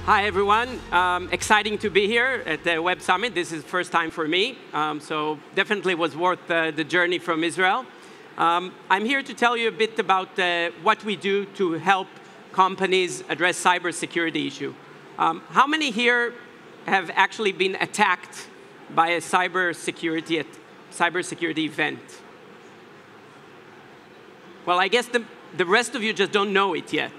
Hi, everyone. Exciting to be here at the Web Summit. This is the first time for me, so definitely was worth the journey from Israel. I'm here to tell you a bit about what we do to help companies address cybersecurity issue. How many here have actually been attacked by a cybersecurity event? Well, I guess the rest of you just don't know it yet,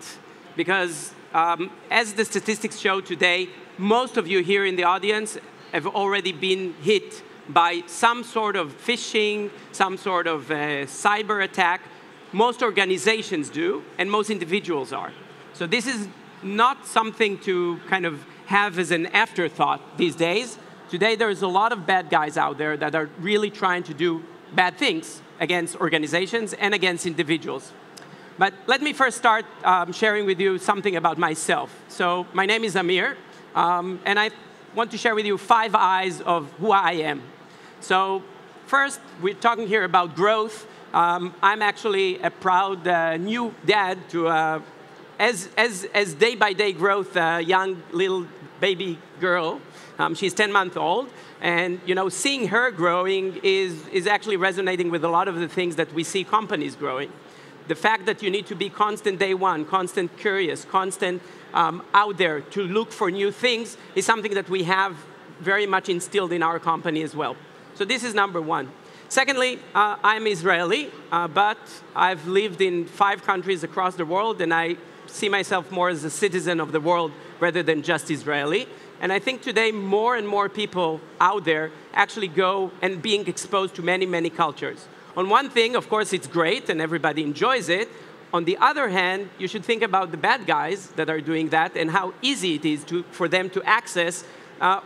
because as the statistics show today, most of you here in the audience have already been hit by some sort of phishing, some sort of cyber attack. Most organizations do, and most individuals are. So this is not something to kind of have as an afterthought these days. Today, there's a lot of bad guys out there that are really trying to do bad things against organizations and against individuals. But let me first start sharing with you something about myself. So my name is Amir, and I want to share with you 5 eyes of who I am. So first, we're talking here about growth. I'm actually a proud new dad to, as day by day growth, young little baby girl. She's 10 months old. And seeing her growing is actually resonating with a lot of the things that we see companies growing. The fact that you need to be constant day one, constant curious, constant out there to look for new things is something that we have very much instilled in our company as well. So this is number one. Secondly, I'm Israeli, but I've lived in 5 countries across the world, and I see myself more as a citizen of the world rather than just Israeli. And I think today more and more people out there actually go and being exposed to many, many cultures. On one thing, of course, it's great and everybody enjoys it. On the other hand, you should think about the bad guys that are doing that and how easy it is for them to access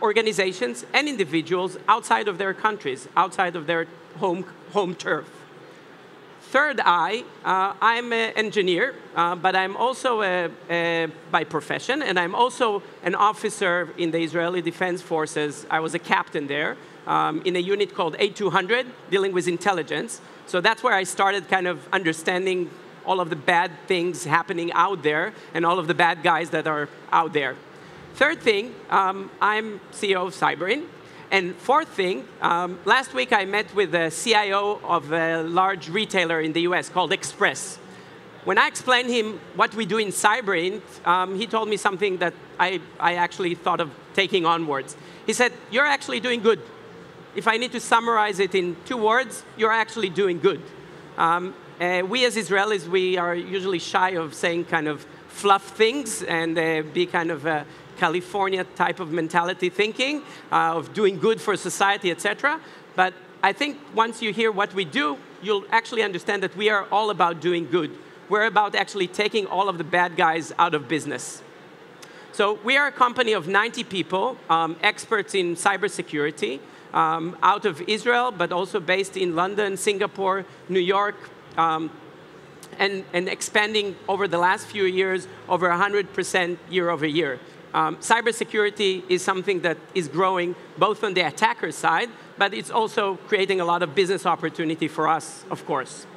organizations and individuals outside of their countries, outside of their home turf. Third eye, I'm an engineer, but I'm also by profession, and I'm also an officer in the Israeli Defense Forces. I was a captain there in a unit called A200, dealing with intelligence. So that's where I started kind of understanding all of the bad things happening out there and all of the bad guys that are out there. Third thing, I'm CEO of CyberInt. And fourth thing, last week I met with the CIO of a large retailer in the US called Express. When I explained him what we do in CyberInt, he told me something that I actually thought of taking onwards. He said, "You're actually doing good. If I need to summarize it in 2 words, you're actually doing good." We as Israelis, we are usually shy of saying kind of fluff things and be kind of a California type of mentality thinking of doing good for society, etc. But I think once you hear what we do, you'll actually understand that we are all about doing good. We're about actually taking all of the bad guys out of business. So we are a company of 90 people, experts in cybersecurity, out of Israel, but also based in London, Singapore, New York, and expanding over the last few years over 100% year over year. Cybersecurity is something that is growing both on the attacker side, but it's also creating a lot of business opportunity for us, of course.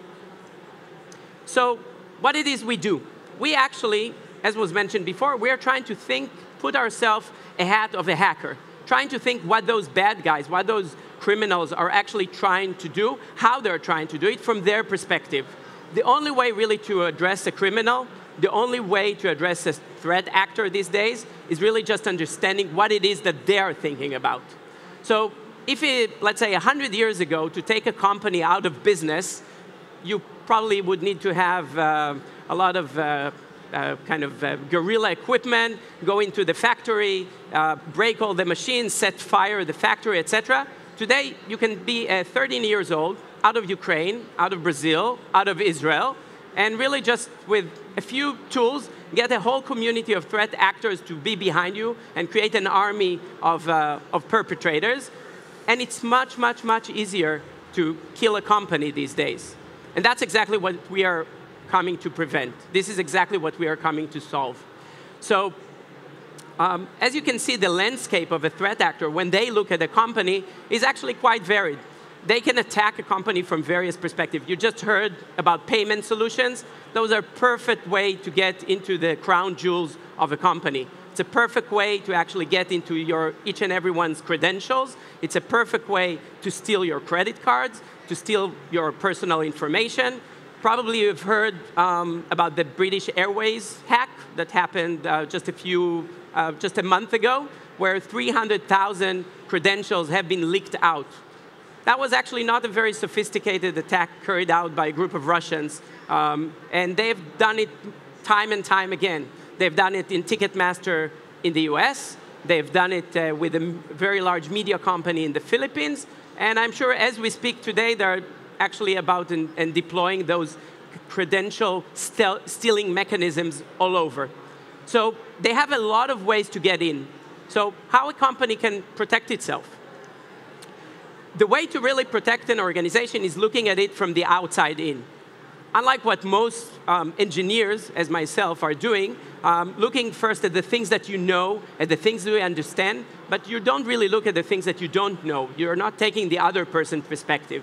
So what it is we do, we actually, as was mentioned before, we are trying to put ourselves a hat of a hacker, trying to think what those bad guys, what those criminals are actually trying to do, how they're trying to do it from their perspective. The only way really to address a criminal, the only way to address a threat actor these days is really just understanding what it is that they're thinking about. So if let's say 100 years ago, to take a company out of business, you probably would need to have a lot of guerrilla equipment, go into the factory, break all the machines, set fire the factory, etc. Today, you can be 13 years old, out of Ukraine, out of Brazil, out of Israel, and really just with a few tools, get a whole community of threat actors to be behind you and create an army of perpetrators. And it's much, much, much easier to kill a company these days. And that's exactly what we are coming to prevent. This is exactly what we are coming to solve. So as you can see, the landscape of a threat actor, when they look at a company, is actually quite varied. they can attack a company from various perspectives. You just heard about payment solutions. Those are a perfect way to get into the crown jewels of a company. It's a perfect way to actually get into each and everyone's credentials. It's a perfect way to steal your credit cards, to steal your personal information. Probably you've heard about the British Airways hack that happened just a month ago, where 300,000 credentials have been leaked out. That was actually not a very sophisticated attack carried out by a group of Russians, and they've done it time and time again. They've done it in Ticketmaster in the US. They've done it with a very large media company in the Philippines. And I'm sure as we speak today, they're actually about and deploying those credential stealing mechanisms all over. So they have a lot of ways to get in. So how a company can protect itself? The way to really protect an organization is looking at it from the outside in. Unlike what most engineers, as myself, are doing, looking first at the things that you know, at the things that you understand, but you don't really look at the things that you don't know. You're not taking the other person's perspective.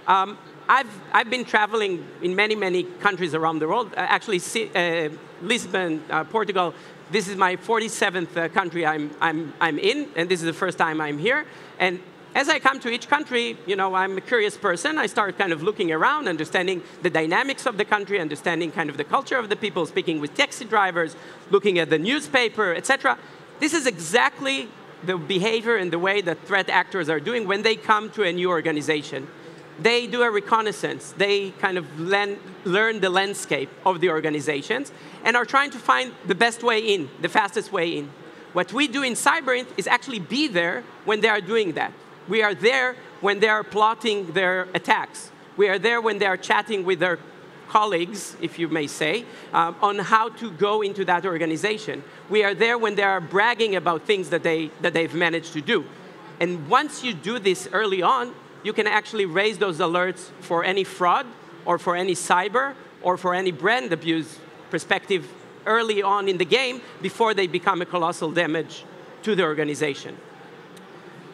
I've been traveling in many, many countries around the world. Actually, Lisbon, Portugal. This is my 47th country I'm in, and this is the first time I'm here. And as I come to each country, I'm a curious person. I start kind of looking around, understanding the dynamics of the country, understanding kind of the culture of the people, speaking with taxi drivers, looking at the newspaper, etc. This is exactly the behavior and the way that threat actors are doing when they come to a new organization. They do a reconnaissance. They kind of learn the landscape of the organizations and are trying to find the best way in, the fastest way in. What we do in CyberInt is actually be there when they are doing that. We are there when they are plotting their attacks. We are there when they are chatting with their colleagues, if you may say, on how to go into that organization. We are there when they are bragging about things that they've managed to do. And once you do this early on, you can actually raise those alerts for any fraud or for any cyber or for any brand abuse perspective early on in the game before they become a colossal damage to the organization.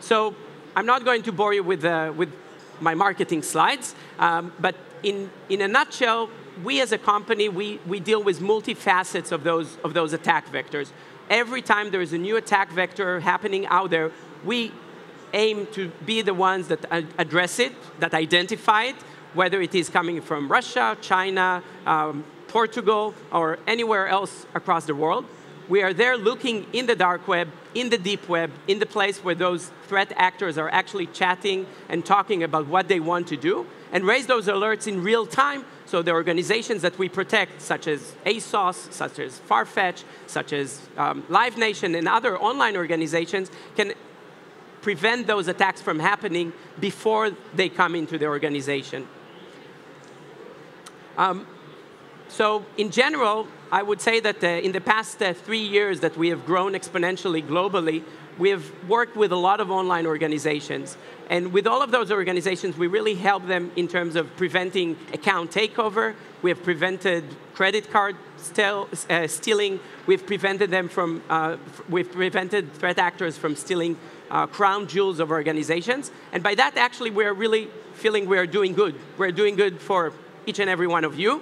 So I'm not going to bore you with my marketing slides, but in a nutshell, we as a company, we deal with multi-facets of those attack vectors. Every time there is a new attack vector happening out there, we aim to be the ones that address it, that identify it, whether it is coming from Russia, China, Portugal, or anywhere else across the world. We are there looking in the dark web, in the deep web, in the place where those threat actors are actually chatting and talking about what they want to do, and raise those alerts in real time so the organizations that we protect, such as ASOS, such as Farfetch, such as Live Nation, and other online organizations, can prevent those attacks from happening before they come into the organization. So in general, I would say that in the past 3 years that we have grown exponentially globally, we have worked with a lot of online organizations. And with all of those organizations, we really help them in terms of preventing account takeover. We have prevented credit card stealing. We've prevented them from, we've prevented threat actors from stealing crown jewels of organizations. And by that, actually, we're really feeling we're doing good. We're doing good for each and every one of you.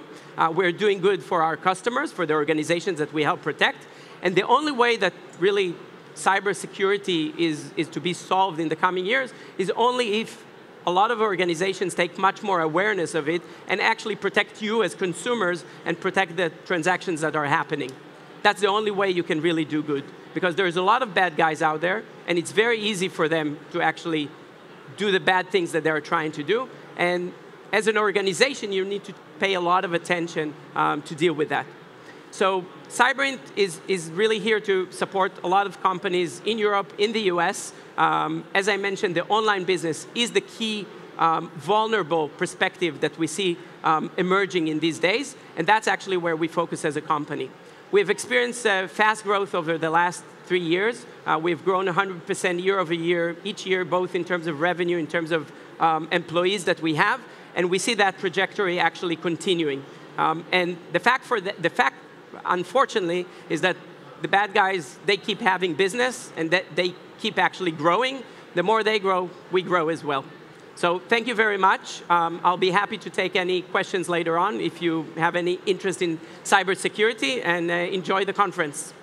We're doing good for our customers, for the organizations that we help protect. And the only way that really cybersecurity is to be solved in the coming years is only if a lot of organizations take much more awareness of it and actually protect you as consumers and protect the transactions that are happening. That's the only way you can really do good, because there's a lot of bad guys out there, and it's very easy for them to actually do the bad things that they're trying to do. And as an organization, you need to pay a lot of attention to deal with that. So CyberInt is really here to support a lot of companies in Europe, in the US. As I mentioned, the online business is the key vulnerable perspective that we see emerging in these days, and that's actually where we focus as a company. We've experienced fast growth over the last 3 years. We've grown 100% year over year, each year, both in terms of revenue, in terms of employees that we have, and we see that trajectory actually continuing. And the fact, unfortunately, is that the bad guys, they keep having business, and that they keep actually growing. The more they grow, we grow as well. So thank you very much. I'll be happy to take any questions later on if you have any interest in cybersecurity, and enjoy the conference.